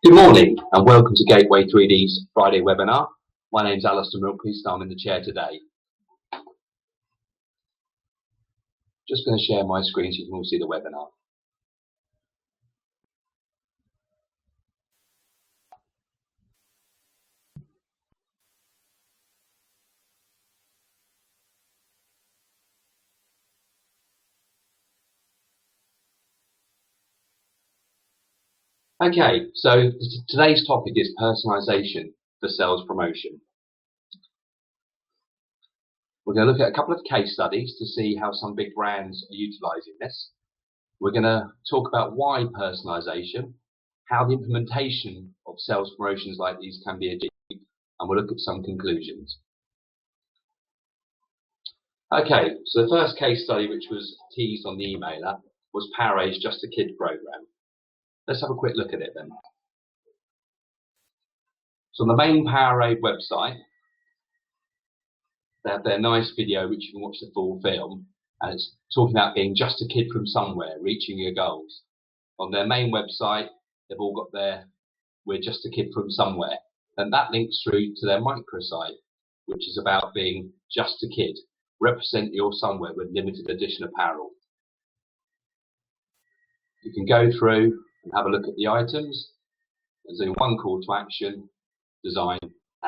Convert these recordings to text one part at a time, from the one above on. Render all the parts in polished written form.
Good morning and welcome to Gateway 3D's Friday webinar. My name's Alistair Milquist and I'm in the chair today. Just going to share my screen so you can all see the webinar. Okay, so today's topic is personalisation for sales promotion. We're going to look at a couple of case studies to see how some big brands are utilising this. We're going to talk about why personalisation, how the implementation of sales promotions like these can be achieved, and we'll look at some conclusions. Okay, so the first case study, which was teased on the emailer, was Powerade Just a Kid program. Let's have a quick look at it then. So on the main Powerade website, they have their nice video which you can watch the full film, and it's talking about being just a kid from somewhere, reaching your goals. On their main website, they've all got their "We're just a kid from somewhere," and that links through to their microsite, which is about being just a kid. Represent your somewhere with limited edition apparel. You can go through and have a look at the items. There's only one call to action: design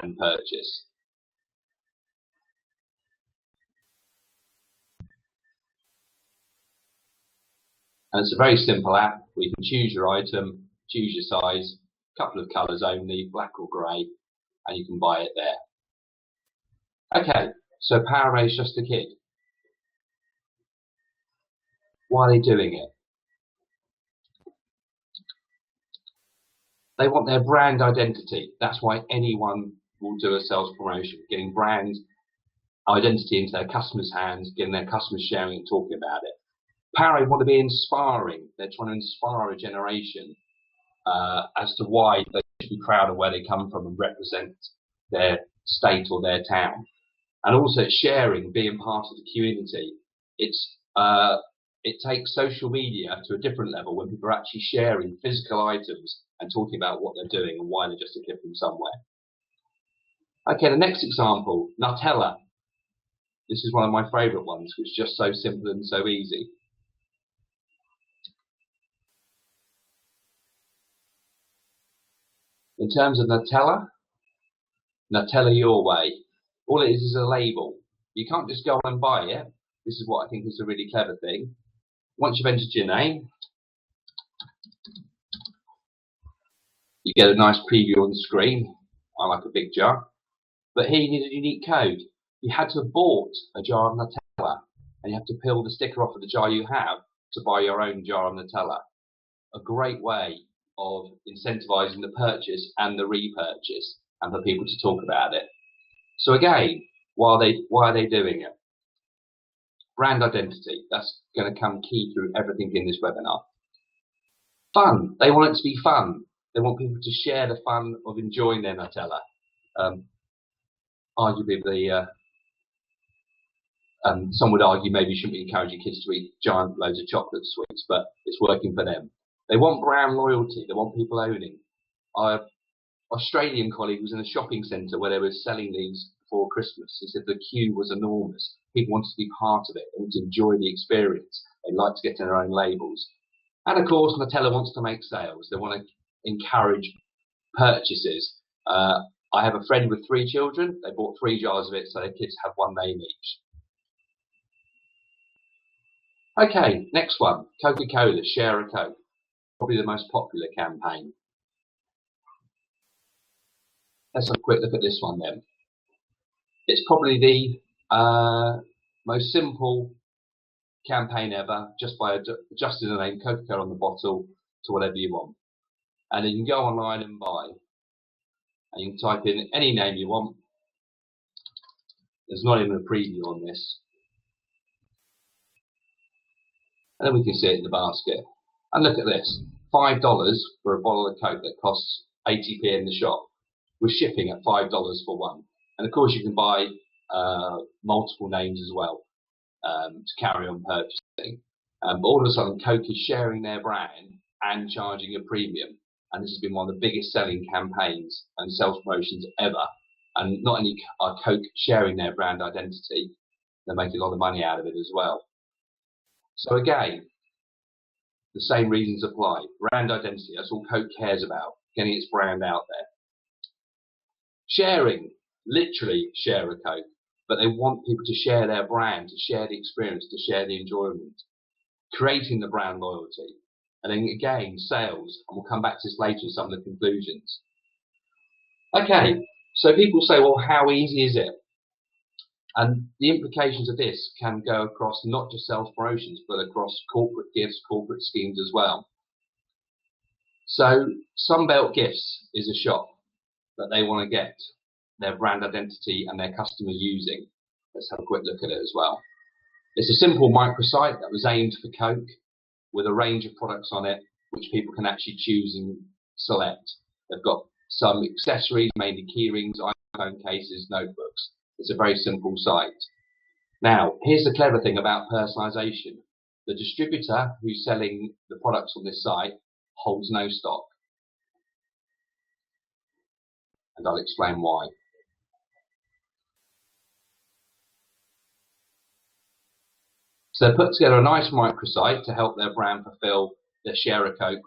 and purchase. And it's a very simple app where you can choose your item, choose your size, a couple of colours only, black or grey, and you can buy it there. Okay, so Powerade's Just a Kid. Why are they doing it? They want their brand identity. That's why anyone will do a sales promotion, getting brand identity into their customers' hands, getting their customers sharing and talking about it. Powerade want to be inspiring. They're trying to inspire a generation as to why they should be proud of where they come from and represent their state or their town. And also sharing, being part of the community. It takes social media to a different level when people are actually sharing physical items and talking about what they're doing and why they're just a kid from somewhere. Okay, the next example, Nutella. This is one of my favourite ones, which is just so simple and so easy. In terms of Nutella your way. All it is a label. You can't just go and buy it. This is what I think is a really clever thing. Once you've entered your name, you get a nice preview on the screen. I like a big jar. But here you need a unique code. You had to have bought a jar of Nutella, and you have to peel the sticker off of the jar you have to buy your own jar of Nutella. A great way of incentivising the purchase and the repurchase, and for people to talk about it. So again, why are they doing it? Brand identity. That's going to come key through everything in this webinar. Fun. They want it to be fun. They want people to share the fun of enjoying their Nutella. Arguably, some would argue maybe you shouldn't be encouraging kids to eat giant loads of chocolate sweets, but it's working for them. They want brand loyalty. They want people owning. Our Australian colleague was in a shopping centre where they were selling these before Christmas. He said the queue was enormous. People wanted to be part of it. They wanted to enjoy the experience. They like to get their own labels. And of course, Nutella wants to make sales. They want to encourage purchases. I have a friend with 3 children. They bought 3 jars of it so their kids have one name each. Okay, next one. Coca-Cola, Share a Coke. Probably the most popular campaign. Let's have a quick look at this one then. It's probably the most simple campaign ever, just by adjusting the name Coca-Cola on the bottle to whatever you want. And then you can go online and buy. And you can type in any name you want. There's not even a preview on this. And then we can see it in the basket. And look at this, $5 for a bottle of Coke that costs 80p in the shop. We're shipping at $5 for one. And of course you can buy multiple names as well to carry on purchasing. But all of a sudden Coke is sharing their brand and charging a premium. and this has been one of the biggest selling campaigns and sales promotions ever. And not only are Coke sharing their brand identity, they're making a lot of money out of it as well. So again, the same reasons apply. Brand identity, that's all Coke cares about, getting its brand out there. Sharing, literally share a Coke, but they want people to share their brand, to share the experience, to share the enjoyment. Creating the brand loyalty. And then again, sales, and we'll come back to this later in some of the conclusions. Okay, so people say, well, how easy is it? And the implications of this can go across not just sales promotions, but across corporate gifts, corporate schemes as well. So Sunbelt Gifts is a shop that they want to get their brand identity and their customers using. Let's have a quick look at it as well. It's a simple microsite that was aimed for Coke with a range of products on it, which people can actually choose and select. They've got some accessories, mainly keyrings, iPhone cases, notebooks. It's a very simple site. Now, here's the clever thing about personalisation. The distributor who's selling the products on this site holds no stock. And I'll explain why. So they put together a nice microsite to help their brand fulfill their share of Coke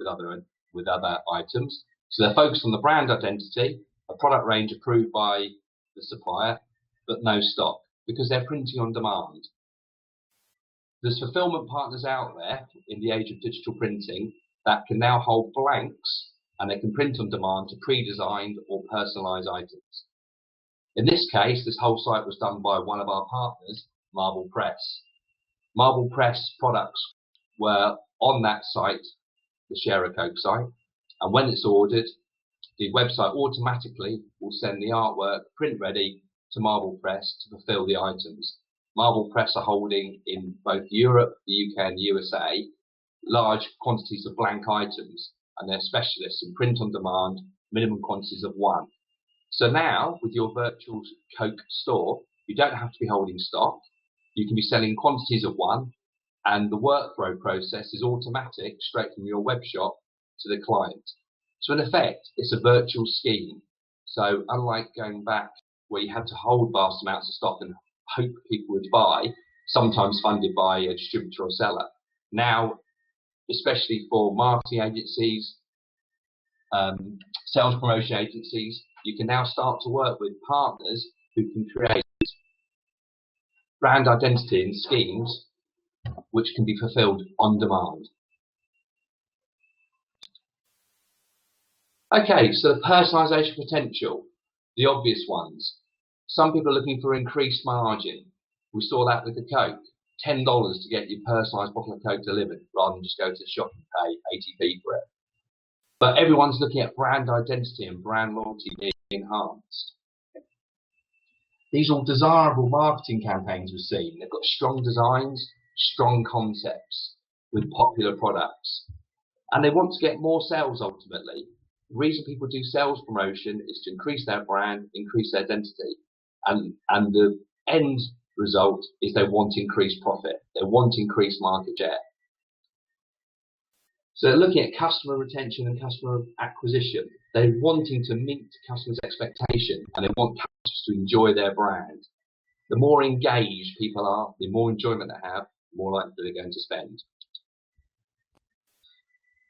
with other items. So they're focused on the brand identity, a product range approved by the supplier, but no stock, because they're printing on demand. There's fulfillment partners out there in the age of digital printing that can now hold blanks, and they can print on demand to pre-designed or personalised items. In this case, this whole site was done by one of our partners, Marble Press. Marble Press products were on that site, the Share a Coke site, and when it's ordered, the website automatically will send the artwork print ready to Marble Press to fulfill the items. Marble Press are holding in both Europe, the UK and the USA large quantities of blank items, and they're specialists in print on demand, minimum quantities of one. So now, with your virtual Coke store, you don't have to be holding stock. You can be selling quantities of one, and the workflow process is automatic straight from your web shop to the client. So in effect, it's a virtual scheme. So unlike going back where you had to hold vast amounts of stock and hope people would buy, sometimes funded by a distributor or seller, now, especially for marketing agencies, sales promotion agencies, you can now start to work with partners who can create brand identity and schemes which can be fulfilled on demand. Okay, so the personalisation potential, the obvious ones. Some people are looking for increased margin. We saw that with the Coke. $10 to get your personalised bottle of Coke delivered rather than just go to the shop and pay 80p for it. But everyone's looking at brand identity and brand loyalty being enhanced. These are desirable marketing campaigns we've seen. They've got strong designs, strong concepts with popular products. And they want to get more sales ultimately. The reason people do sales promotion is to increase their brand, increase their identity. And the end result is they want increased profit. They want increased market share. So they're looking at customer retention and customer acquisition. They're wanting to meet customers' expectation, and they want customers to enjoy their brand. The more engaged people are, the more enjoyment they have, the more likely they're going to spend.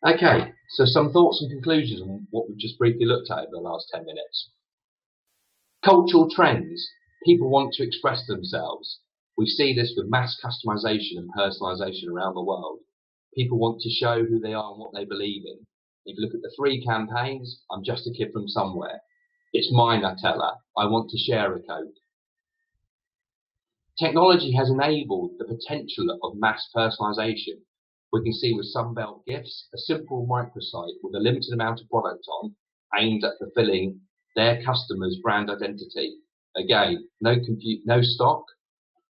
Okay, so some thoughts and conclusions on what we've just briefly looked at over the last 10 minutes. Cultural trends. People want to express themselves. We see this with mass customization and personalization around the world. People want to show who they are and what they believe in. If you look at the 3 campaigns, I'm just a kid from somewhere. It's mine, I tell her. I want to share a Coke. Technology has enabled the potential of mass personalization. We can see with Sunbelt Gifts, a simple microsite with a limited amount of product on, aimed at fulfilling their customers' brand identity. Again, no stock,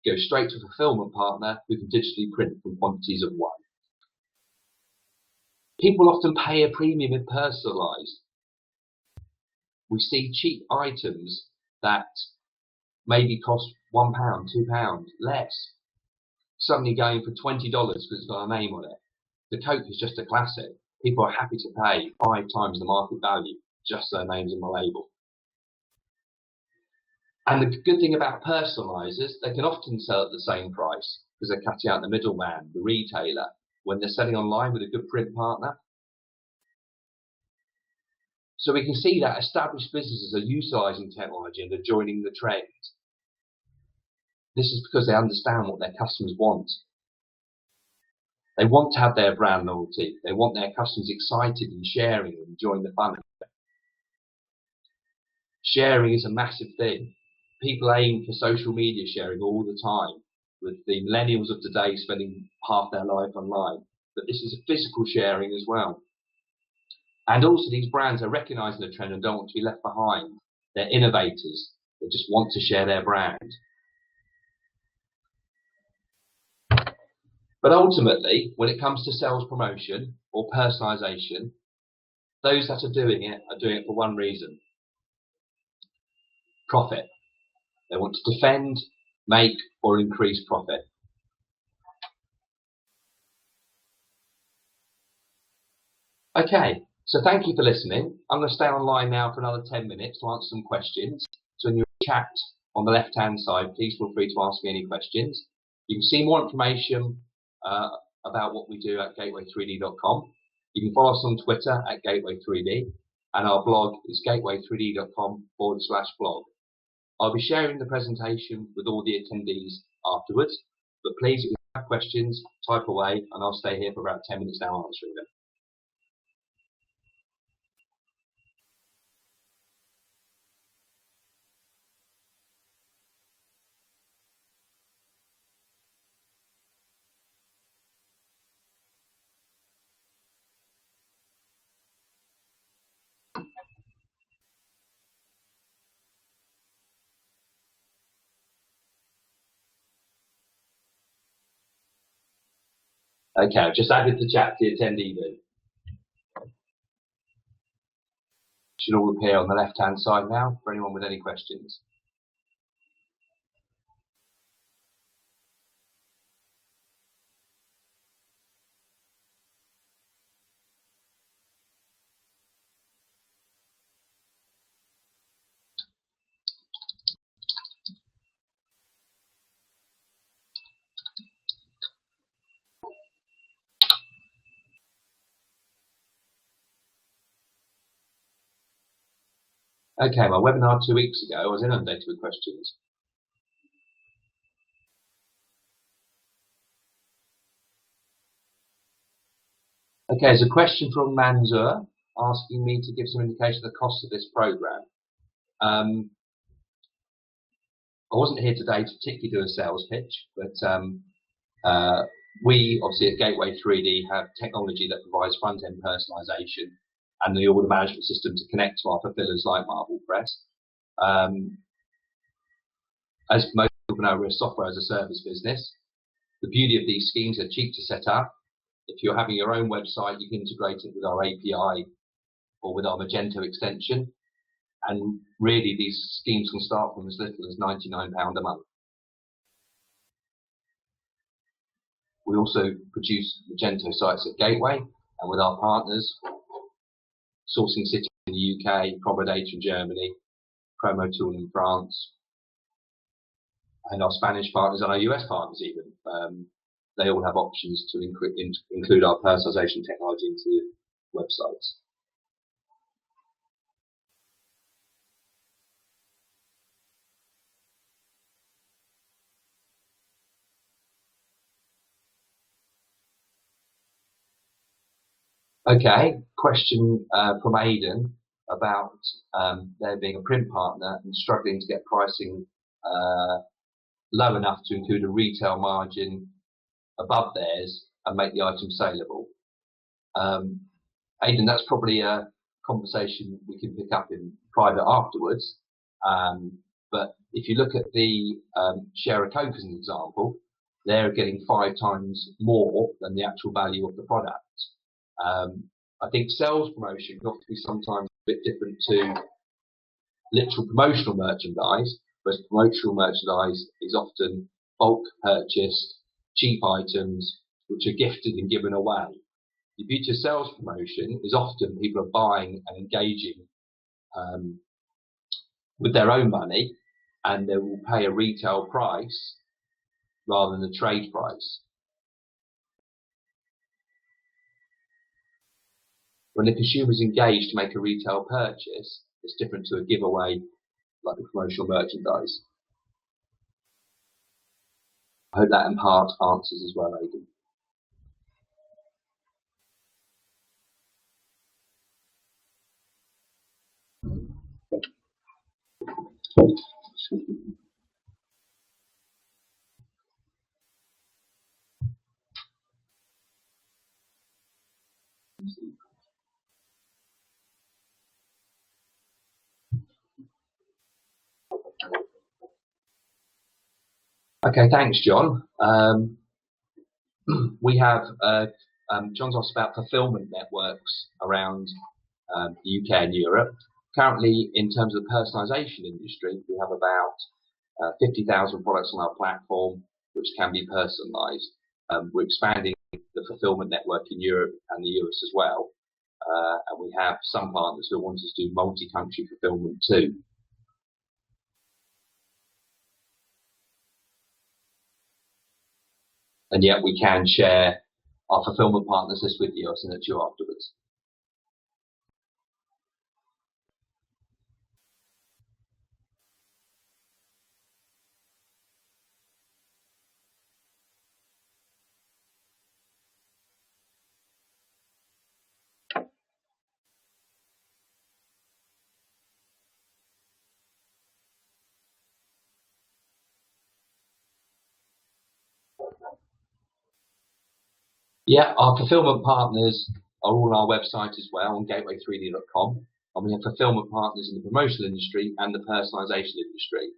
go straight to a fulfillment partner who can digitally print from quantities of one. People often pay a premium if personalised. We see cheap items that maybe cost £1, £2, less, suddenly going for $20 because it's got a name on it. The Coke is just a classic. People are happy to pay 5 times the market value just for their names on the label. And the good thing about personalisers, they can often sell at the same price because they're cutting out the middleman, the retailer, when they're selling online with a good print partner. So we can see that established businesses are utilising technology and they're joining the trend. This is because they understand what their customers want. They want to have their brand loyalty. They want their customers excited and sharing and enjoying the fun. Sharing is a massive thing. People aim for social media sharing all the time, with the millennials of today spending half their life online. But this is a physical sharing as well. And also these brands are recognising the trend and don't want to be left behind. They're innovators. They just want to share their brand. But ultimately, when it comes to sales promotion or personalisation, those that are doing it for one reason: profit. They want to defend, make, or increase profit. Okay, so thank you for listening. I'm going to stay online now for another 10 minutes to answer some questions. So in your chat on the left-hand side, please feel free to ask me any questions. You can see more information about what we do at gateway3d.com. You can follow us on Twitter at gateway3d, and our blog is gateway3d.com/blog. I'll be sharing the presentation with all the attendees afterwards, but please, if you have questions, type away, and I'll stay here for about 10 minutes now answering them. Okay, I've just added the chat to the attendee view. Should all appear on the left-hand side now for anyone with any questions. Okay, my webinar 2 weeks ago, I was inundated with questions. Okay, there's a question from Manzur asking me to give some indication of the cost of this program. I wasn't here today to particularly do a sales pitch, but we obviously at Gateway 3D have technology that provides front-end personalization and the order management system to connect to our fulfillers like Marble Press. As most people know, we're a software as a service business. The beauty of these schemes, are cheap to set up. If you're having your own website, you can integrate it with our API or with our Magento extension. And really, these schemes can start from as little as £99 a month. We also produce Magento sites at Gateway, and with our partners, Sourcing City in the UK, Probodata in Germany, Promo Tool in France, and our Spanish partners and our US partners even. They all have options to include our personalization technology into websites. Okay, question from Aidan about there being a print partner and struggling to get pricing low enough to include a retail margin above theirs and make the item saleable. Aidan, that's probably a conversation we can pick up in private afterwards. But if you look at the share of Coke as an example, they're getting 5 times more than the actual value of the product. I think sales promotion can often be sometimes a bit different to literal promotional merchandise, whereas promotional merchandise is often bulk purchased, cheap items which are gifted and given away. The beauty of sales promotion is often people are buying and engaging with their own money, and they will pay a retail price rather than a trade price. When the consumer is engaged to make a retail purchase, it's different to a giveaway like a promotional merchandise. I hope that in part answers as well, Aidan. Okay, thanks, John. We have John's asked about fulfillment networks around the UK and Europe. Currently, in terms of the personalisation industry, we have about 50,000 products on our platform which can be personalised. We're expanding the fulfillment network in Europe and the US as well. And we have some partners who want us to do multi-country fulfillment too. And yet we can share our fulfillment partners list with you. I'll send it to you afterwards. Yeah, our fulfillment partners are all on our website as well, on gateway3d.com. And we have fulfillment partners in the promotional industry and the personalisation industry.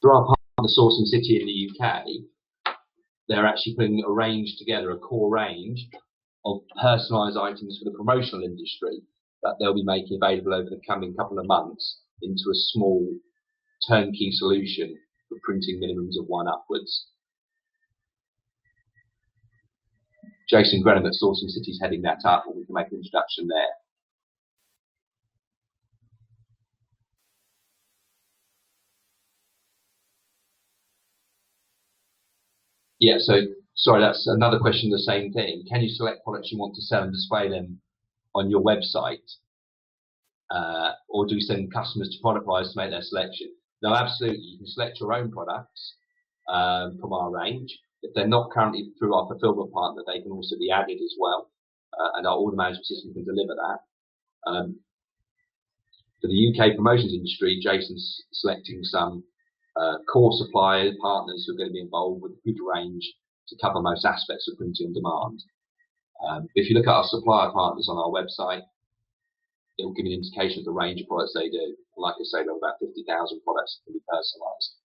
Through our partner Sourcing City in the UK, they're actually putting a range together, a core range of personalised items for the promotional industry that they'll be making available over the coming couple of months into a small turnkey solution for printing minimums of 1 upwards. Jason Grenham at Sourcing City is heading that up, and we can make an introduction there. Yeah, so sorry, that's another question, the same thing. Can you select products you want to sell and display them on your website? Or do you send customers to product buyers to make their selection? No, absolutely. You can select your own products from our range. If they're not currently through our fulfillment partner, they can also be added as well. And our order management system can deliver that. For the UK promotions industry, Jason's selecting some core supplier partners who are going to be involved with a good range to cover most aspects of printing on demand. If you look at our supplier partners on our website, it will give you an indication of the range of products they do. Like I say, there are about 50,000 products that can be personalised.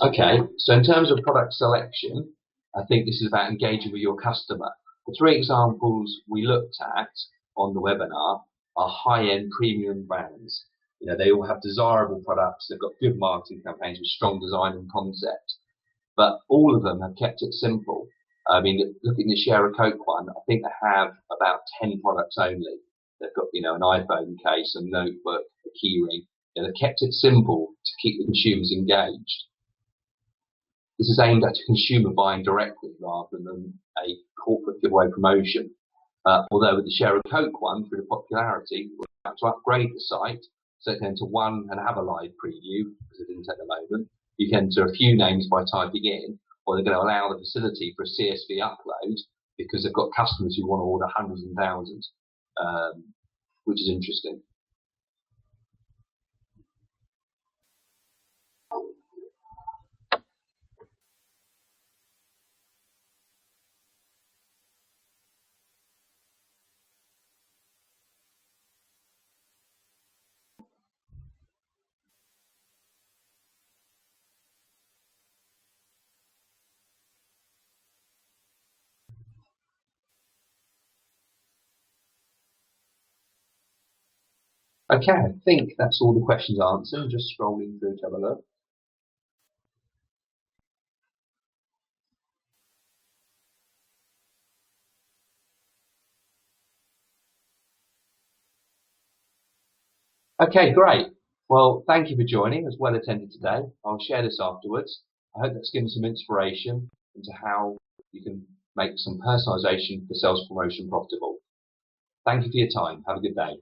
Okay, so in terms of product selection, I think this is about engaging with your customer. The 3 examples we looked at on the webinar are high-end premium brands. You know, they all have desirable products, they've got good marketing campaigns with strong design and concept, but all of them have kept it simple. I mean, looking at the Share a Coke one, I think they have about 10 products only. They've got, you know, an iPhone case, a notebook, a keyring. You know, they've kept it simple to keep the consumers engaged. This is aimed at a consumer buying directly rather than a corporate giveaway promotion. Although with the Share a Coke one, through the popularity, we're about to upgrade the site so it can enter one and have a live preview, because it didn't at the moment. You can enter a few names by typing in, or they're going to allow the facility for a CSV upload because they've got customers who want to order hundreds and thousands, which is interesting. Okay, I think that's all the questions answered. I'm just scrolling through to have a look. Okay, great. Well, thank you for joining. It was well attended today. I'll share this afterwards. I hope that's given some inspiration into how you can make some personalisation for sales promotion profitable. Thank you for your time. Have a good day.